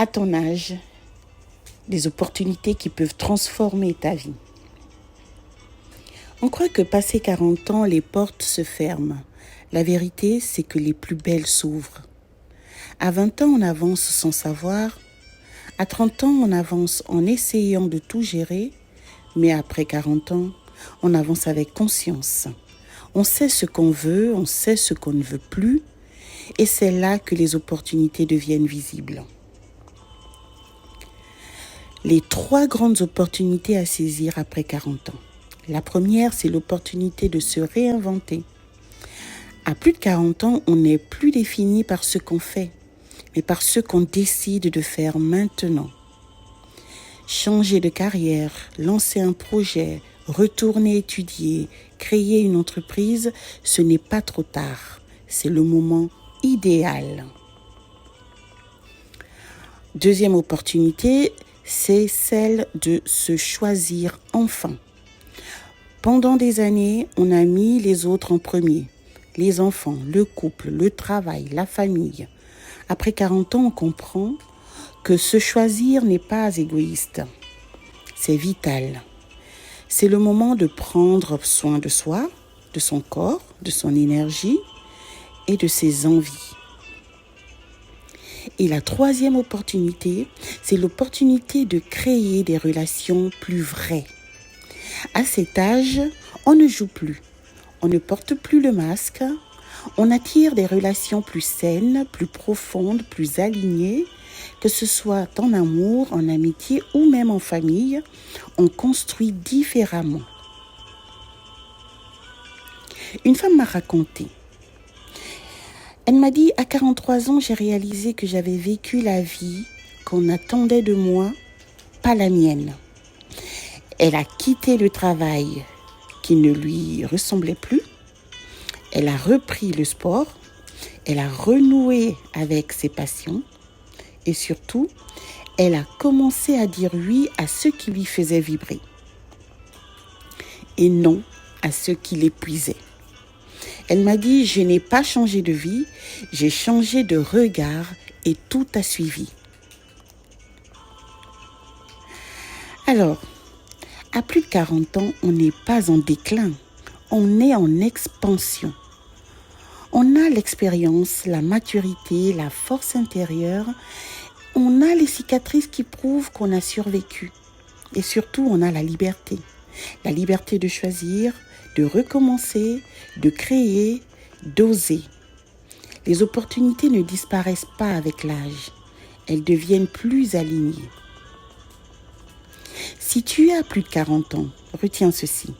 À ton âge, des opportunités qui peuvent transformer ta vie. On croit que passé 40 ans, les portes se ferment. La vérité, c'est que les plus belles s'ouvrent. À 20 ans, on avance sans savoir. À 30 ans, on avance en essayant de tout gérer. Mais après 40 ans, on avance avec conscience. On sait ce qu'on veut, on sait ce qu'on ne veut plus. Et c'est là que les opportunités deviennent visibles. Les 3 grandes opportunités à saisir après 40 ans. La première, c'est l'opportunité de se réinventer. À plus de 40 ans, on n'est plus défini par ce qu'on fait, mais par ce qu'on décide de faire maintenant. Changer de carrière, lancer un projet, retourner étudier, créer une entreprise, ce n'est pas trop tard. C'est le moment idéal. Deuxième opportunité, c'est celle de se choisir enfin. Pendant des années, on a mis les autres en premier. Les enfants, le couple, le travail, la famille. Après 40 ans, on comprend que se choisir n'est pas égoïste. C'est vital. C'est le moment de prendre soin de soi, de son corps, de son énergie et de ses envies. Et la troisième opportunité, c'est l'opportunité de créer des relations plus vraies. À cet âge, on ne joue plus, on ne porte plus le masque, on attire des relations plus saines, plus profondes, plus alignées, que ce soit en amour, en amitié ou même en famille, on construit différemment. Une femme m'a raconté. Elle m'a dit, à 43 ans, j'ai réalisé que j'avais vécu la vie qu'on attendait de moi, pas la mienne. Elle a quitté le travail qui ne lui ressemblait plus. Elle a repris le sport. Elle a renoué avec ses passions. Et surtout, elle a commencé à dire oui à ce qui lui faisait vibrer. Et non à ce qui l'épuisait. Elle m'a dit, je n'ai pas changé de vie, j'ai changé de regard et tout a suivi. Alors, à plus de 40 ans, on n'est pas en déclin, on est en expansion. On a l'expérience, la maturité, la force intérieure, on a les cicatrices qui prouvent qu'on a survécu. Et surtout, on a la liberté de choisir, de recommencer, de créer, d'oser. Les opportunités ne disparaissent pas avec l'âge, elles deviennent plus alignées. Si tu as plus de 40 ans, retiens ceci,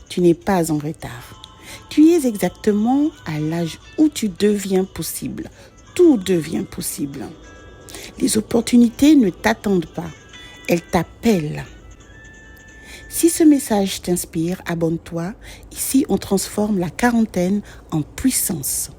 tu n'es pas en retard. Tu es exactement à l'âge où tu deviens possible. Tout devient possible. Les opportunités ne t'attendent pas, elles t'appellent. Si ce message t'inspire, abonne-toi. Ici, on transforme la quarantaine en puissance.